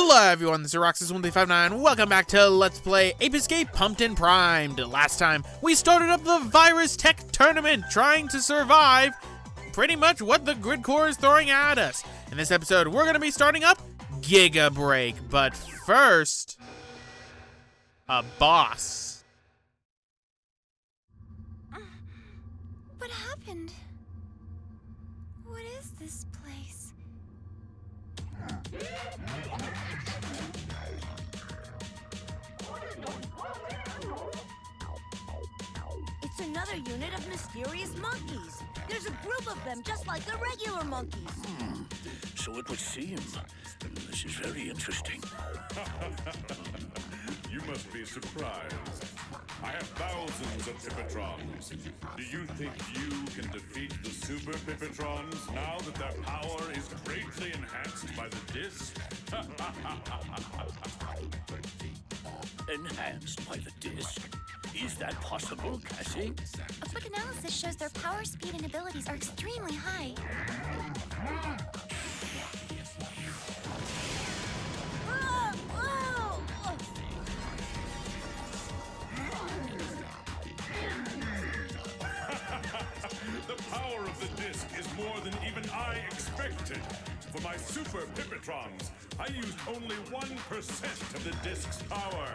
Hello everyone, this is Roxas1359. Welcome back to Let's Play Ape Escape Pumped and Primed. Last time, we started up the Virus Tech Tournament, trying to survive pretty much what the Grid Core is throwing at us. In this episode, we're going to be starting up Giga Break, but first, a boss. What happened? What is this place? It's another unit of mysterious monkeys. There's a group of them just like the regular monkeys. So it would seem. This is very interesting. You must be surprised. I have thousands of Pipotrons. Do you think you can defeat the Super Pipotrons now that their power is greatly enhanced by the disc? Enhanced by the disc? Is that possible, Cassie? A quick analysis shows their power, speed, and abilities are extremely high. The power of the disc is more than even I expected. For my Super Pipotrons, I used only 1% of the disc's power.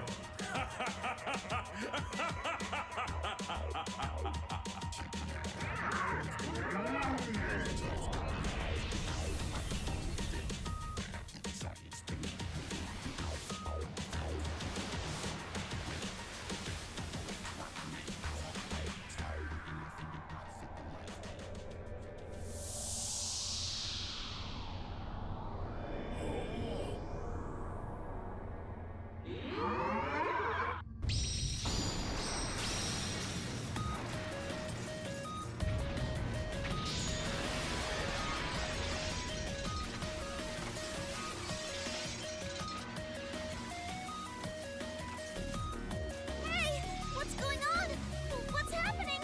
Hey! What's going on? What's happening?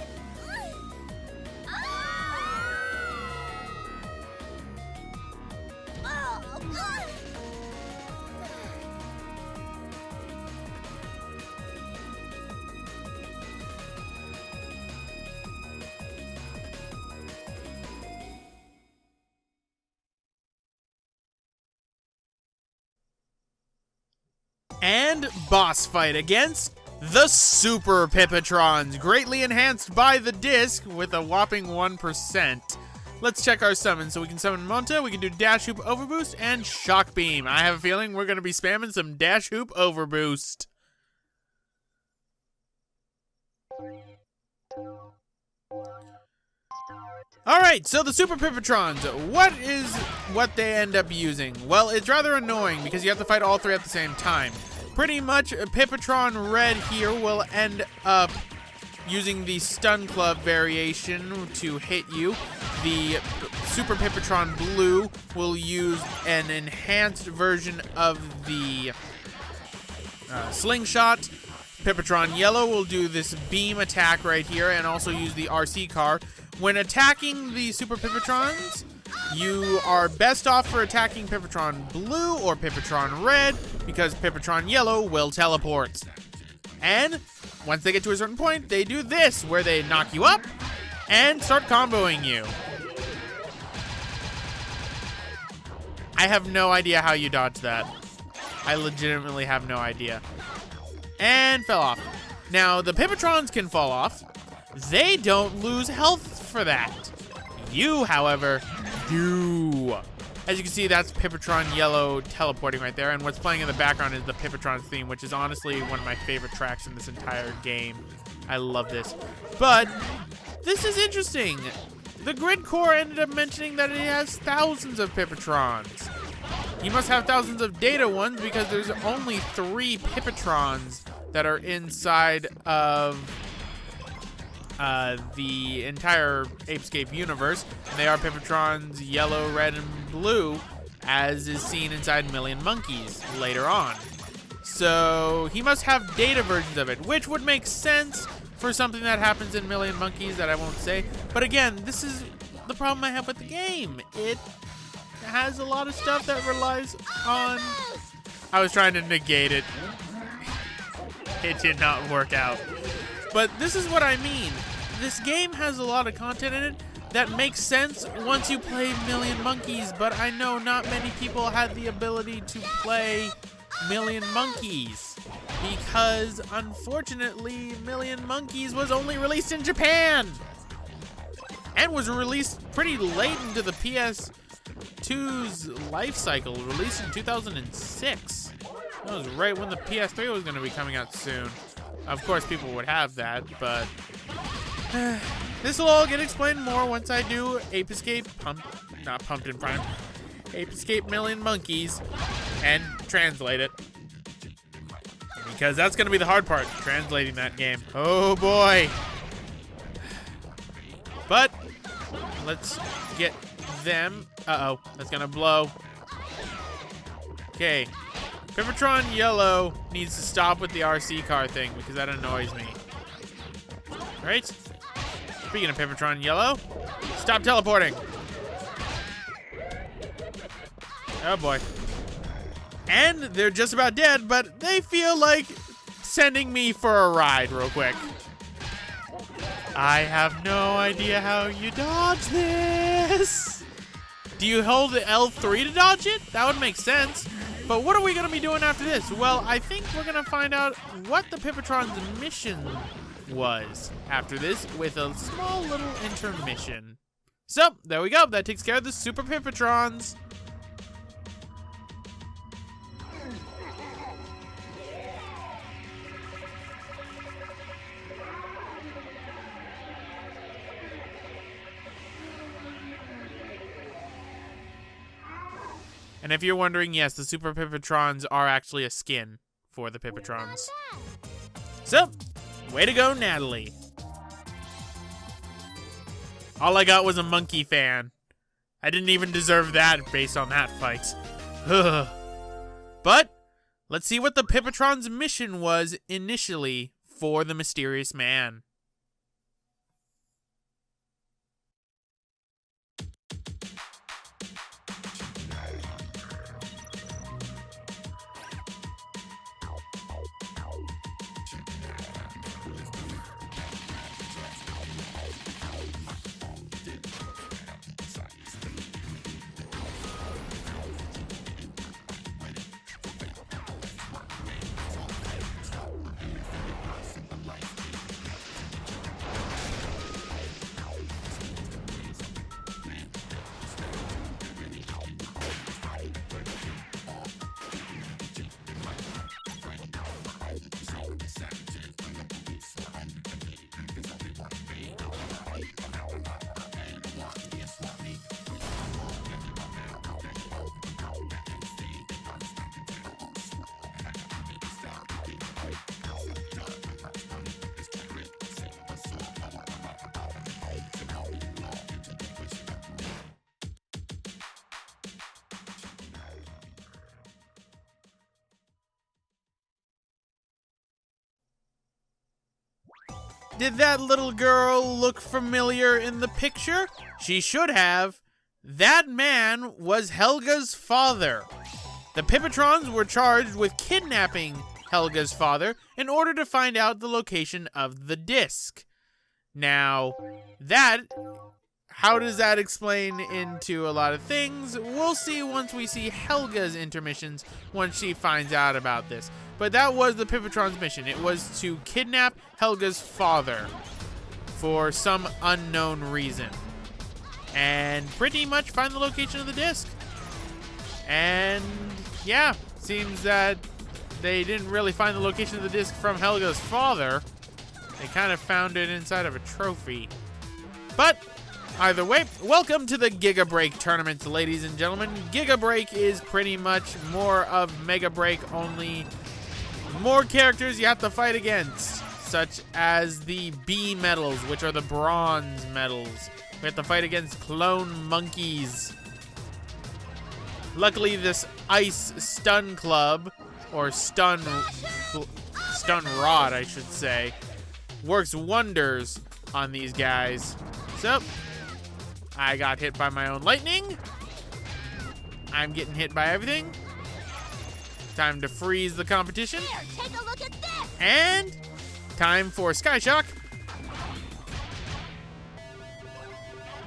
And boss fight against the Super Pipotrons, greatly enhanced by the disc with a whopping 1%. Let's check our summons. So we can summon Monta, we can do Dash Hoop Overboost, and Shock Beam. I have a feeling we're going to be spamming some Dash Hoop Overboost. Alright, so the Super Pipotrons, what they end up using? Well, it's rather annoying because you have to fight all three at the same time. Pretty much, Pipotron Red here will end up using the Stun Club variation to hit you. The Super Pipotron Blue will use an enhanced version of the Slingshot. Pipotron Yellow will do this beam attack right here and also use the RC car. When attacking the Super Pipotrons, you are best off for attacking Pipotron Blue or Pipotron Red because Pipotron Yellow will teleport. And once they get to a certain point, they do this, where they knock you up and start comboing you. I have no idea how you dodge that. I legitimately have no idea. And fell off. Now, the Pipotrons can fall off. They don't lose health for that. You, however, do. As you can see, that's Pipotron Yellow teleporting right there, and what's playing in the background is the Pipotrons theme, which is honestly one of my favorite tracks in this entire game. I love this. But this is interesting. The Grid Core ended up mentioning that it has thousands of Pipotrons. You must have thousands of data ones because there's only 3 Pipotrons that are inside of the entire Apescape universe, and they are Pipotrons Yellow, Red, and Blue, as is seen inside Million Monkeys later on. So he must have data versions of it, which would make sense for something that happens in Million Monkeys that I won't say. But again, this is the problem I have with the game. It has a lot of stuff that relies on I was trying to negate it. It did not work out. But this is what I mean. This game has a lot of content in it that makes sense once you play Million Monkeys, but I know not many people had the ability to play Million Monkeys because, unfortunately, Million Monkeys was only released in Japan and was released pretty late into the PS2's life cycle, released in 2006. That was right when the PS3 was going to be coming out soon. Of course, people would have that, but this will all get explained more once I do Ape Escape, not Pumpkin Prime, Ape Escape Million Monkeys, and translate it. Because that's going to be the hard part, translating that game. Oh boy. But let's get them. Uh-oh, that's going to blow. Okay. Pipotron Yellow needs to stop with the RC car thing because that annoys me. Right? Speaking of Pipotron Yellow, stop teleporting. Oh boy. And they're just about dead, but they feel like sending me for a ride real quick. I have no idea how you dodge this. Do you hold the L3 to dodge it? That would make sense. But what are we going to be doing after this? Well, I think we're going to find out what the Pipotrons' mission was after this with a small little intermission. So, there we go. That takes care of the Super Pipotrons. And if you're wondering, yes, the Super Pipotrons are actually a skin for the Pipotrons. So, way to go, Natalie. All I got was a monkey fan. I didn't even deserve that based on that fight. But, let's see what the Pipotrons' mission was initially for the mysterious man. Did that little girl look familiar in the picture? She should have. That man was Helga's father. The Pipotrons were charged with kidnapping Helga's father in order to find out the location of the disc. Now, how does that explain into a lot of things? We'll see once we see Helga's intermissions once she finds out about this. But that was the Pipotrons' mission. It was to kidnap Helga's father for some unknown reason. And pretty much find the location of the disc. And yeah, seems that they didn't really find the location of the disc from Helga's father. They kind of found it inside of a trophy. But either way, welcome to the Giga Break tournament, ladies and gentlemen. Giga Break is pretty much more of Mega Break, only more characters you have to fight against, such as the B medals, which are the bronze medals. We have to fight against clone monkeys. Luckily, this Ice Stun Club, or Stun Rod, I should say, works wonders on these guys. So, I got hit by my own lightning. I'm getting hit by everything. Time to freeze the competition. Here, take a look at this! And time for Sky Shock.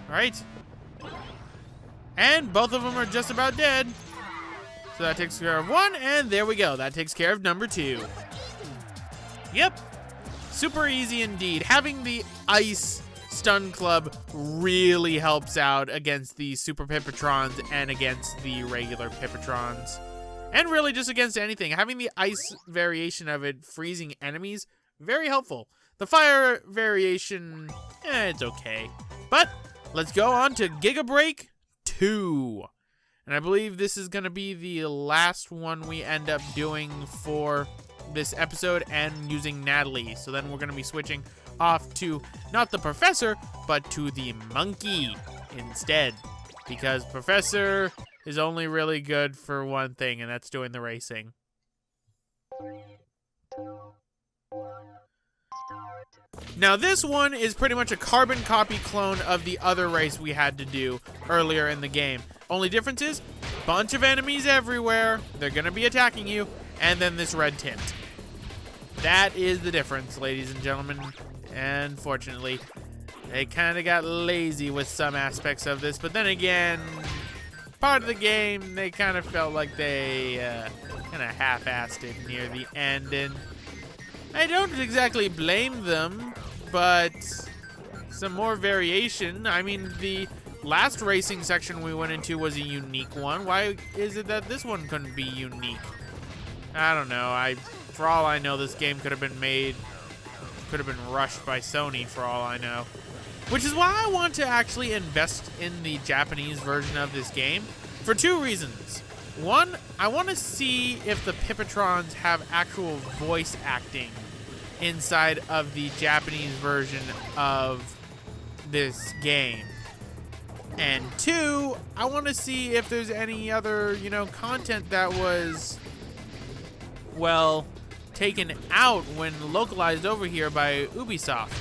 All right. And both of them are just about dead. So that takes care of one, and there we go. That takes care of number 2. Yep. Super easy indeed. Having the Ice Stun Club really helps out against the Super Pipotrons and against the regular Pipotrons. And really just against anything. Having the ice variation of it freezing enemies, very helpful. The fire variation, it's okay. But let's go on to Giga Break 2. And I believe this is going to be the last one we end up doing for this episode and using Natalie. So then we're going to be switching off to not the Professor, but to the Monkey instead. Because Professor is only really good for one thing, and that's doing the racing. Now this one is pretty much a carbon copy clone of the other race we had to do earlier in the game. Only difference is, bunch of enemies everywhere, they're gonna be attacking you, and then this red tint. That is the difference, ladies and gentlemen. And fortunately, they kind of got lazy with some aspects of this, but then again, part of the game, they kind of felt like they kind of half-assed it near the end, and I don't exactly blame them, but some more variation. I mean, the last racing section we went into was a unique one. Why is it that this one couldn't be unique? I don't know. For all I know, this game could have been rushed by Sony for all I know. Which is why I want to actually invest in the Japanese version of this game for 2 reasons. One, I want to see if the Pipotrons have actual voice acting inside of the Japanese version of this game. And 2, I want to see if there's any other, content that was, well, taken out when localized over here by Ubisoft.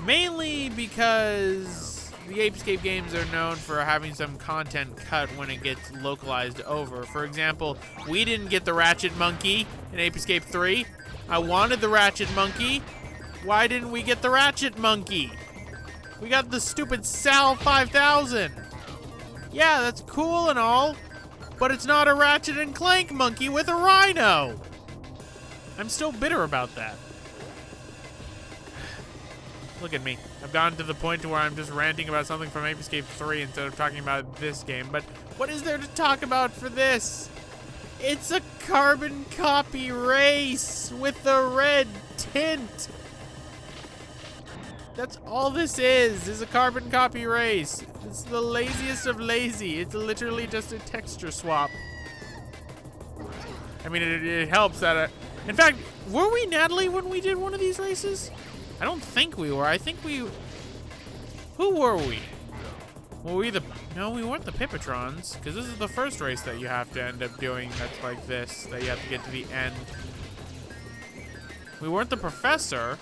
Mainly because the Apescape games are known for having some content cut when it gets localized over. For example, we didn't get the Ratchet Monkey in Apescape 3. I wanted the Ratchet Monkey. Why didn't we get the Ratchet Monkey? We got the stupid Sal 5000. Yeah, that's cool and all, but it's not a Ratchet and Clank monkey with a rhino. I'm still bitter about that. Look at me. I've gotten to the point to where I'm just ranting about something from Ape Escape 3 instead of talking about this game. But what is there to talk about for this? It's a carbon copy race with the red tint. That's all this is a carbon copy race. It's the laziest of lazy. It's literally just a texture swap. I mean, it helps that... in fact, were we Natalie when we did one of these races? I don't think we were. I think we... Who were we? Were we the... No, we weren't the Pipotrons, because this is the first race that you have to end up doing that's like this, that you have to get to the end. We weren't the Professor.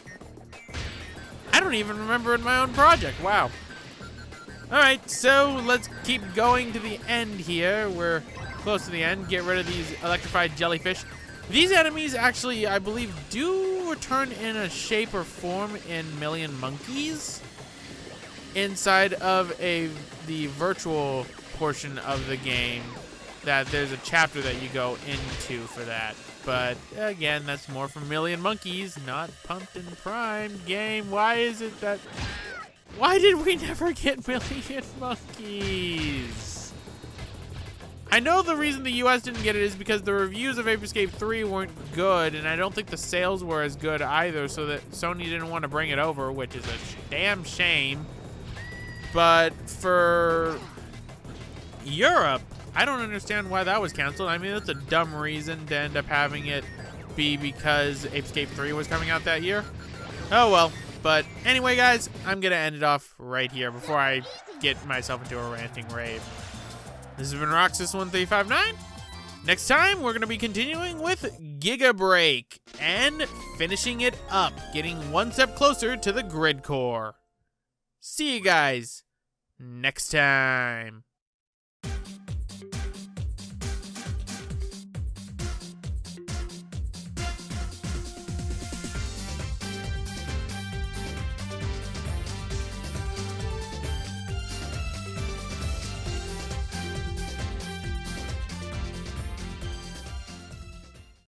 I don't even remember in my own project. Wow. Alright, so let's keep going to the end here. We're close to the end. Get rid of these electrified jellyfish. These enemies actually, I believe, do return in a shape or form in Million Monkeys inside of the virtual portion of the game. That there's a chapter that you go into for that. But again, that's more from Million Monkeys, not Pumped and Primed game. Why is it that... Why did we never get Million Monkeys? I know the reason the US didn't get it is because the reviews of Ape Escape 3 weren't good, and I don't think the sales were as good either, so that Sony didn't want to bring it over, which is a damn shame. But for Europe, I don't understand why that was canceled. I mean, that's a dumb reason to end up having it be because Ape Escape 3 was coming out that year. Oh well. But anyway, guys, I'm going to end it off right here before I get myself into a ranting rave. This has been Roxas1359. Next time, we're going to be continuing with Giga Break and finishing it up, getting one step closer to the grid core. See you guys next time.